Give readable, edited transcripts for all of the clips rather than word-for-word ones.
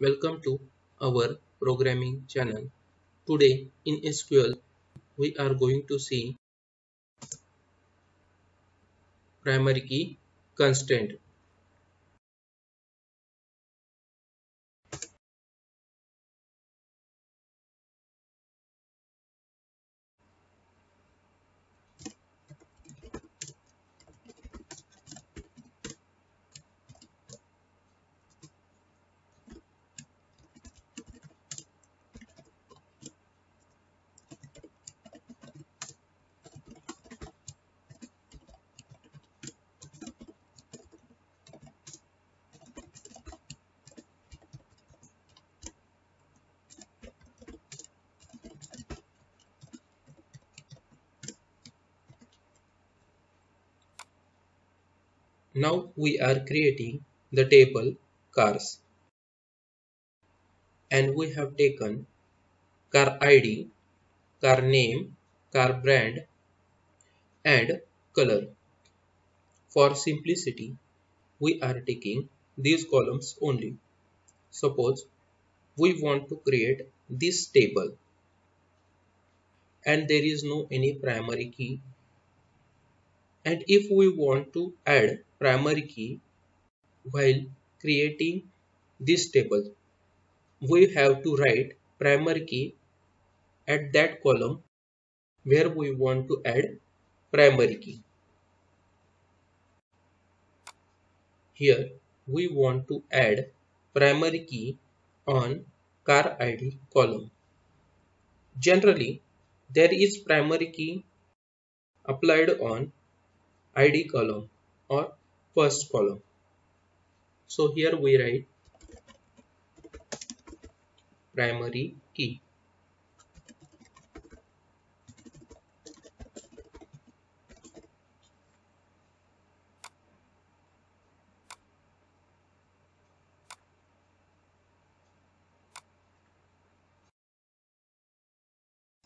Welcome to our programming channel. Today in SQL we are going to see primary key constraint. Now we are creating the table cars and we have taken car ID, car name, car brand and color. For simplicity we are taking these columns only. Suppose we want to create this table and there is no any primary key, and if we want to add primary key while creating this table, we have to write primary key at that column where we want to add primary key. Here we want to add primary key on car ID column. Generally, there is primary key applied on ID column or first column. So here we write primary key.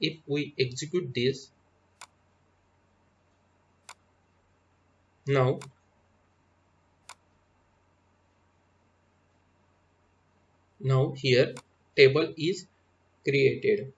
If we execute this, now here table is created,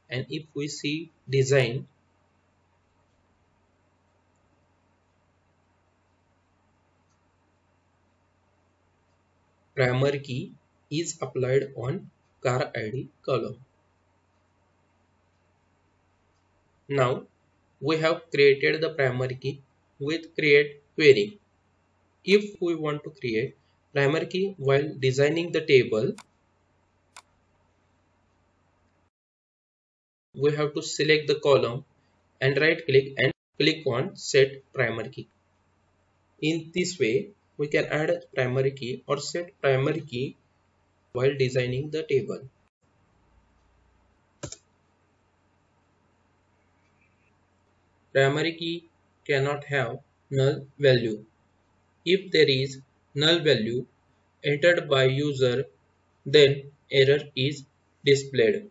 and if we see design, primary key is applied on car ID column. Now we have created the primary key with create query. If we want to create primary key while designing the table, we have to select the column and right click and click on set primary key. In this way we can add a primary key or set primary key while designing the table. Primary key cannot have null value. If there is null value entered by user, then error is displayed.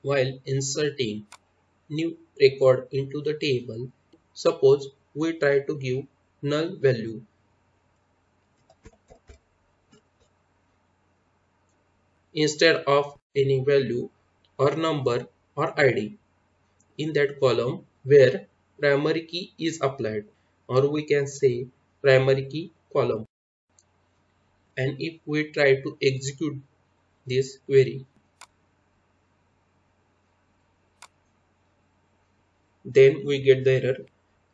While inserting new record into the table, suppose we try to give null value. Instead of any value or number or ID in that column where primary key is applied, or we can say primary key column. And if we try to execute this query, then we get the error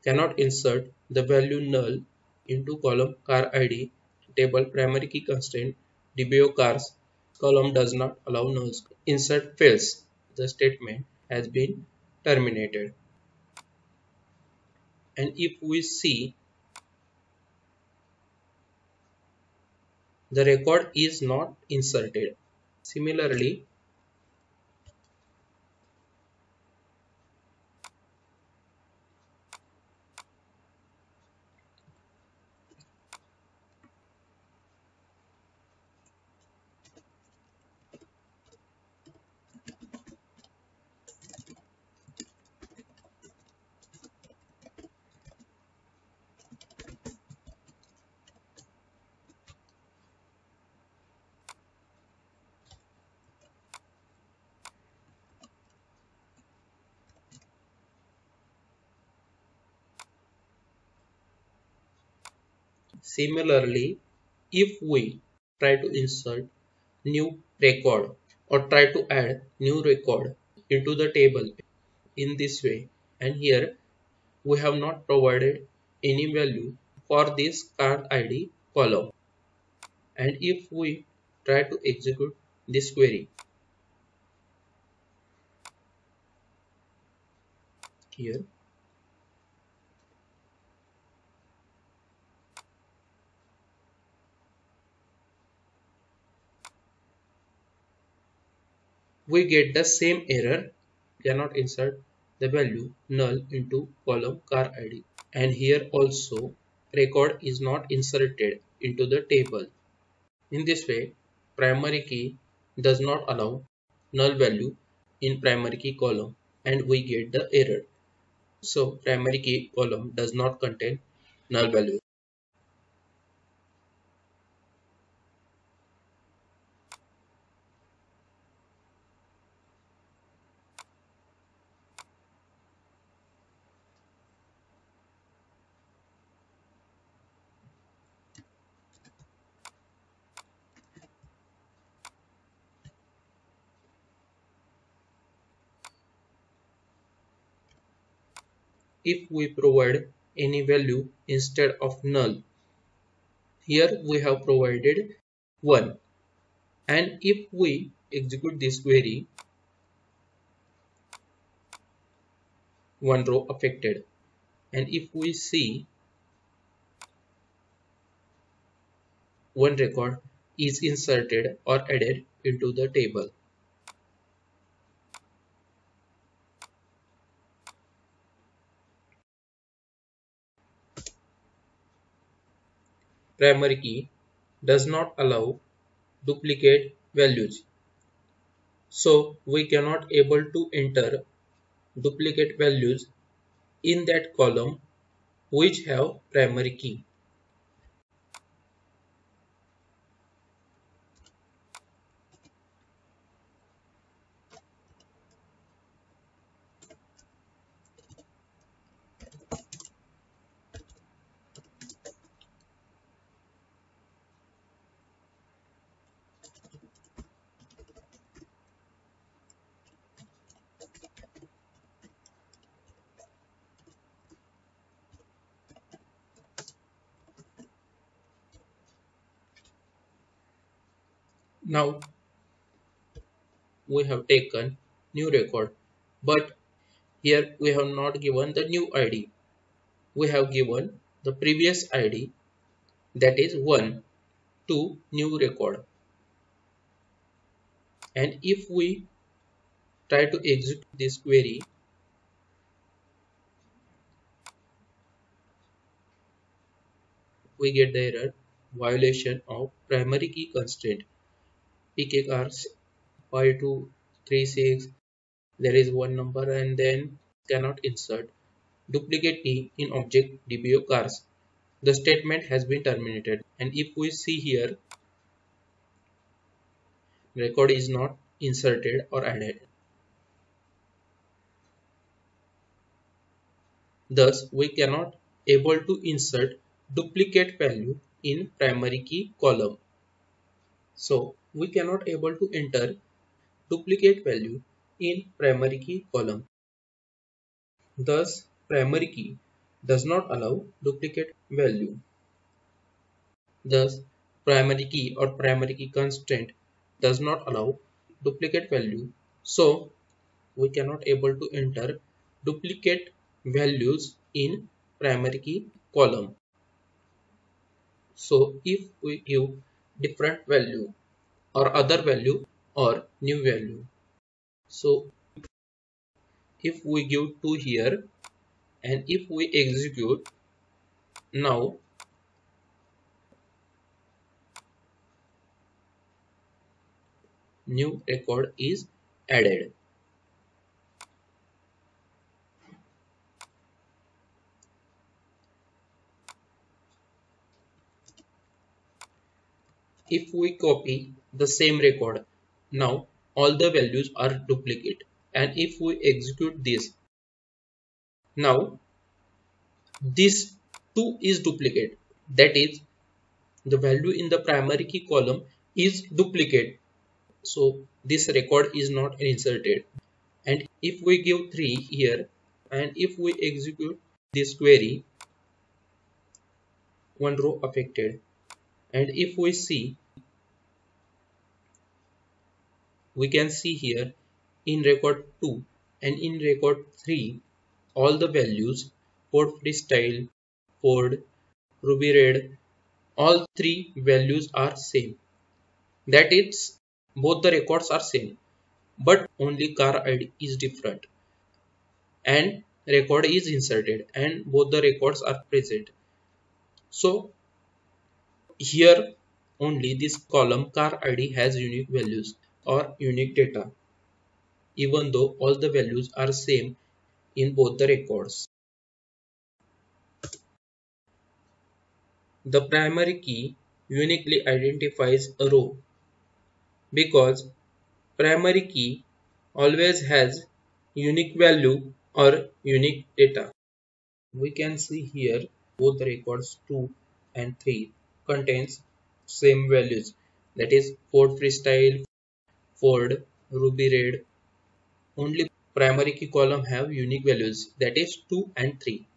cannot insert the value null into column car ID table primary key constraint DBO cars column does not allow nulls. Insert fails. The statement has been terminated. And if we see, the record is not inserted. Similarly, similarly, if we try to insert new record or try to add new record into the table in this way, and here we have not provided any value for this card ID column, and if we try to execute this query here, we get the same error, cannot insert the value null into column car ID, and here also record is not inserted into the table. In this way, primary key does not allow null value in primary key column, and we get the error. So primary key column does not contain null value. If we provide any value instead of null, here we have provided 1, and if we execute this query, one row affected, and if we see one record is inserted or added into the table. Primary key does not allow duplicate values, so we cannot able to enter duplicate values in that column which have primary key. Now we have taken new record, but here we have not given the new ID. We have given the previous ID, that is 1, to new record, and if we try to execute this query, we get the error violation of primary key constraint. PKcars 5236, there is one number and then cannot insert duplicate key in object DBO cars. The statement has been terminated, and if we see here, record is not inserted or added. Thus, we cannot able to insert duplicate value in primary key column. So, we cannot able to enter duplicate value in primary key column. Thus, primary key does not allow duplicate value. Thus, primary key or primary key constraint does not allow duplicate value. So, we cannot able to enter duplicate values in primary key column. So if we give different value or other value or new value. So if we give 2 here and if we execute now, new record is added. If we copy the same record, now all the values are duplicate, and if we execute this, now this 2 is duplicate, that is the value in the primary key column is duplicate, so this record is not inserted. And if we give 3 here and if we execute this query, one row affected. And if we see, we can see here in record 2 and in record 3 all the values Ford Freestyle, Ford, Ruby Red, all three values are same. That is, both the records are same, but only car ID is different and record is inserted and both the records are present. So here only this column car ID has unique values or unique data, even though all the values are same in both the records. The primary key uniquely identifies a row because primary key always has unique value or unique data. We can see here both the records 2 and 3 contains same values, that is Ford Freestyle, Ford, Ruby Red. Only primary key column have unique values, that is 2 and 3.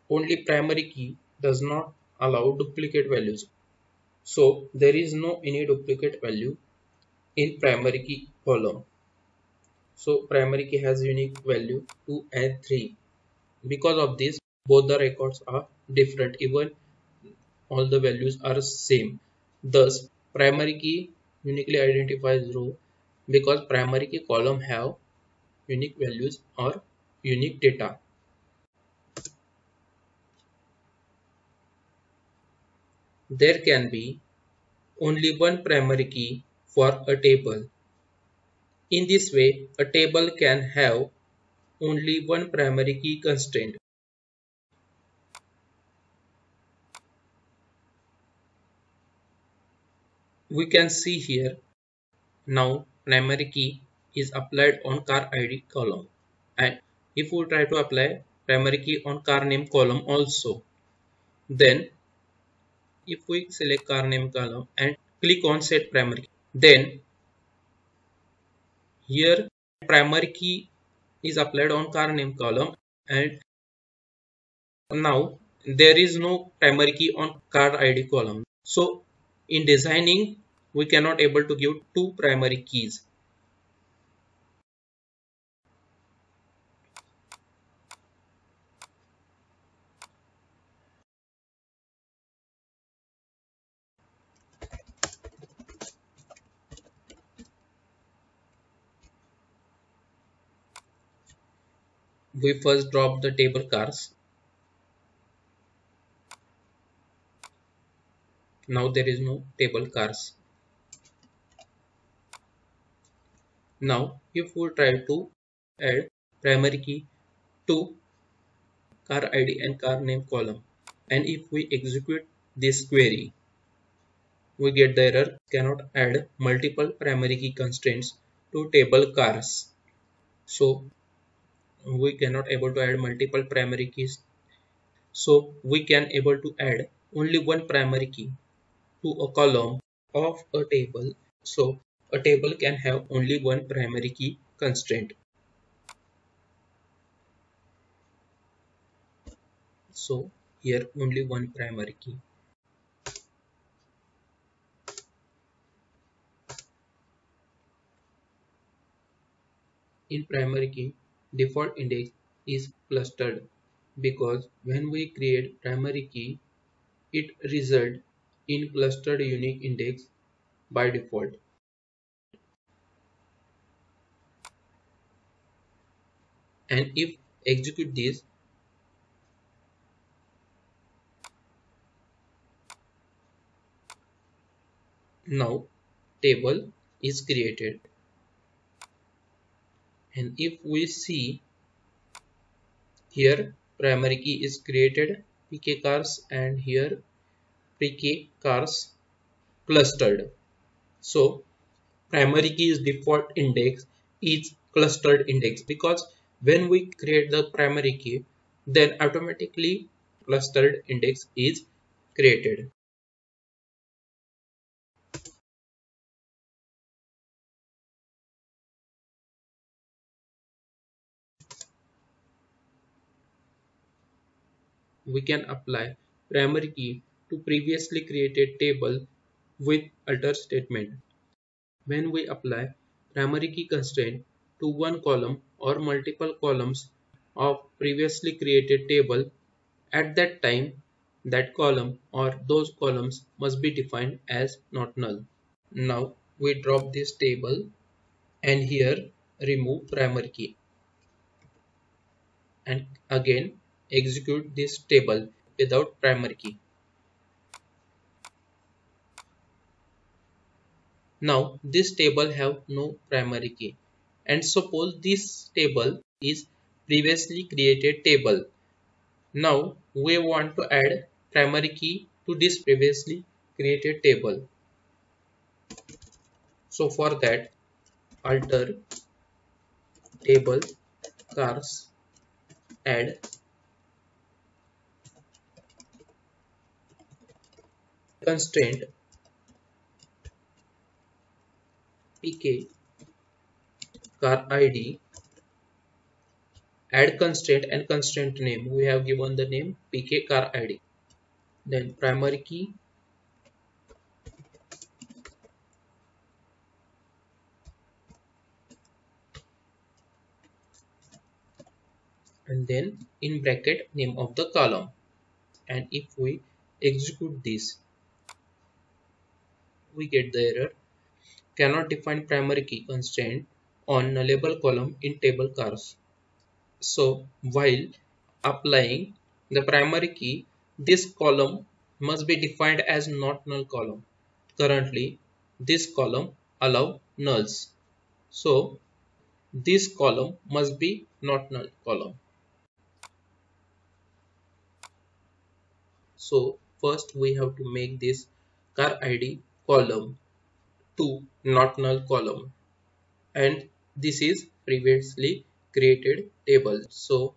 Only primary key does not allow duplicate values. So there is no any duplicate value in primary key column. So primary key has unique value 2 and 3. Because of this, both the records are different even all the values are same. Thus, primary key uniquely identifies row because primary key column have unique values or unique data. There can be only one primary key for a table. In this way, a table can have only one primary key constraint. We can see here now primary key is applied on car ID column, and if we try to apply primary key on car name column also, then if we select car name column and click on set primary key, then here primary key is applied on car name column and now there is no primary key on car ID column. So in designing we cannot able to give two primary keys. We first drop the table cars. Now there is no table cars. Now if we try to add primary key to car ID and car name column, and if we execute this query, we get the error cannot add multiple primary key constraints to table cars. So we cannot able to add multiple primary keys. So we can able to add only one primary key to a column of a table. So a table can have only one primary key constraint. So here only one primary key. In primary key, default index is clustered because when we create primary key, it result in clustered unique index by default. And if execute this, now table is created. And if we see here, primary key is created, pk cars, and here pk cars clustered. So primary key's default index is clustered index, because when we create the primary key, then automatically clustered index is created. We can apply primary key to previously created table with alter statement. When we apply primary key constraint to one column or multiple columns of previously created table, at that time that column or those columns must be defined as not null. Now we drop this table and here remove primary key and again execute this table without primary key. Now this table have no primary key, and suppose this table is previously created table. Now we want to add primary key to this previously created table. So for that, alter table cars add constraint pk car id, add constraint and constraint name. We have given the name pk car id. Then primary key, and then in bracket name of the column. And if we execute this, we get the error, cannot define primary key constraint on nullable column in table cars. So while applying the primary key, this column must be defined as not null column. Currently this column allow nulls, so this column must be not null column. So first we have to make this car id column to not null column, and this is previously created table. So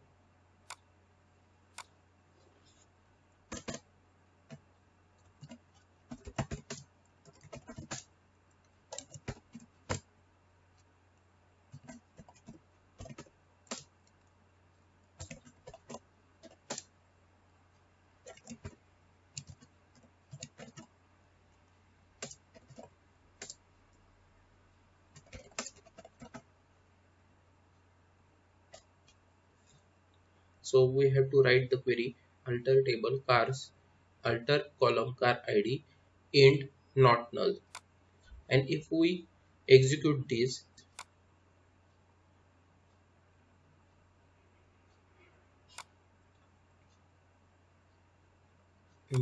we have to write the query alter table cars alter column car id int not null. And if we execute this,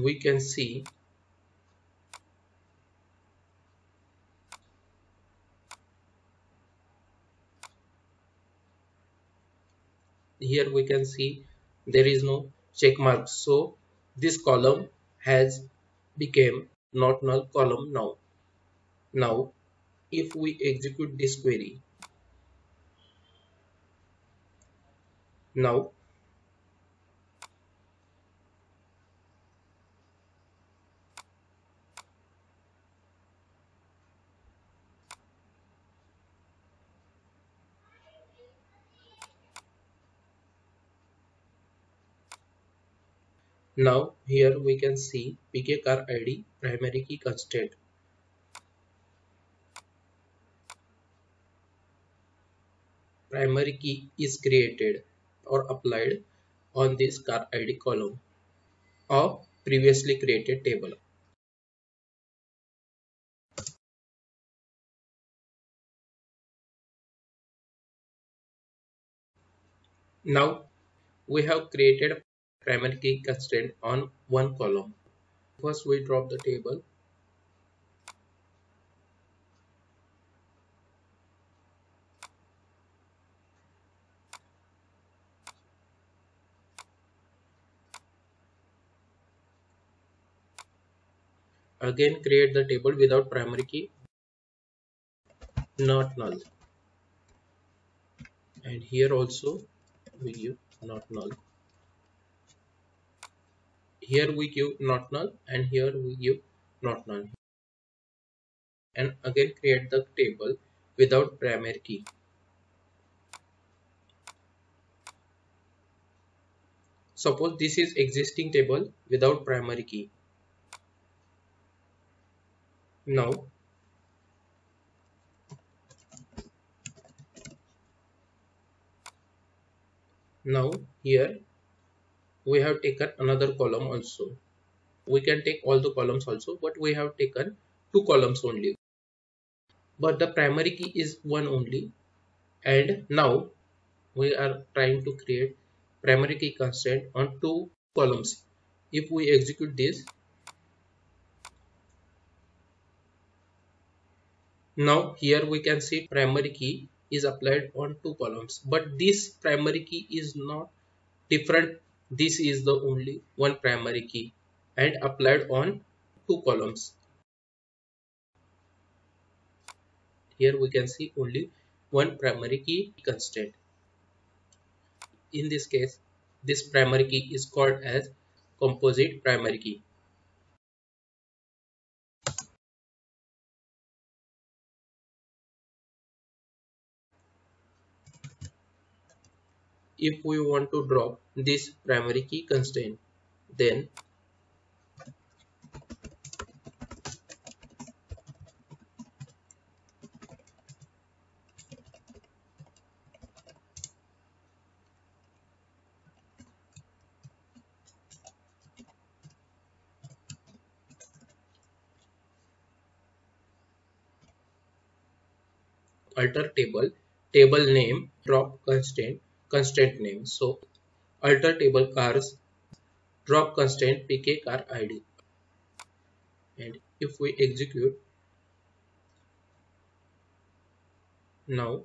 we can see here, we can see there is no check mark, so this column has become not null column now. Now if we execute this query, now here we can see pk car id primary key constraint. Primary key is created or applied on this car id column of previously created table. Now we have created a primary key constraint on one column. First we drop the table. Again create the table without primary key, not null. And here also we give not null. Here we give not null and here we give not null. And again create the table without primary key. Suppose this is existing table without primary key. Now here we have taken another column also. We can take all the columns also, but we have taken two columns only. But the primary key is one only. And now we are trying to create primary key constraint on two columns. If we execute this, now here we can see primary key is applied on two columns, but this primary key is not different. This is the only one primary key and applied on two columns. Here we can see only one primary key constraint. In this case, this primary key is called as composite primary key. If we want to drop this primary key constraint, then alter table name, drop constraint name. So alter table cars, drop constraint pk car id. And if we execute, now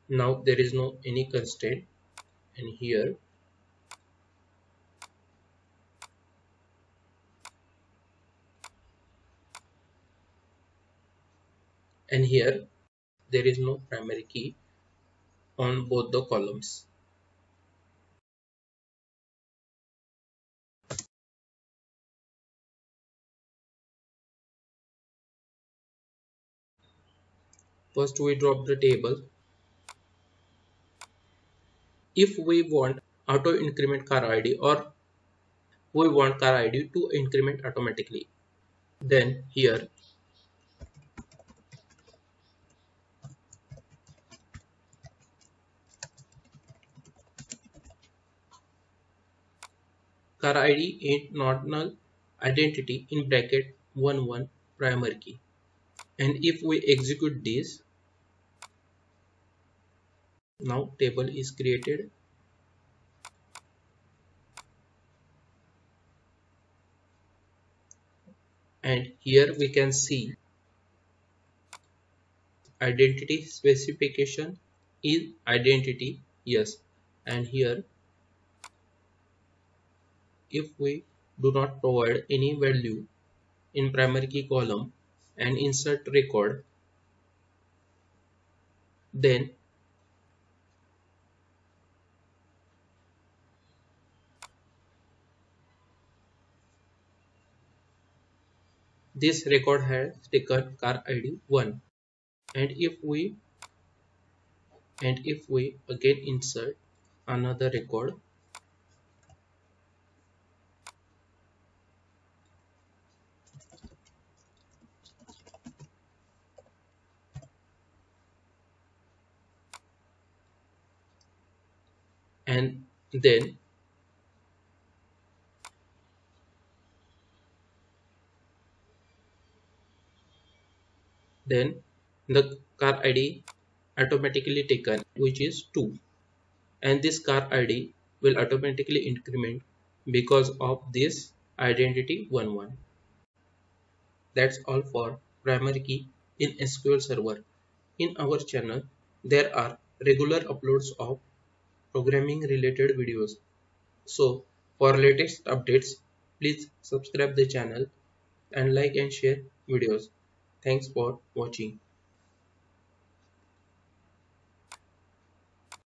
there is no any constraint, and here there is no primary key on both the columns. First we drop the table. If we want auto increment car id or we want car id to increment automatically, then here car id ain't not null identity in bracket 11 primary key. And if we execute this, now table is created. And here we can see identity specification is identity, yes. And here if we do not provide any value in primary key column and insert record, then this record has taken car id 1. And if we again insert another record, and then the car ID automatically taken, which is 2, and this car ID will automatically increment because of this identity 11. That's all for primary key in SQL Server. In our channel, there are regular uploads of programming related videos. So for latest updates, please subscribe the channel and like and share videos. Thanks for watching.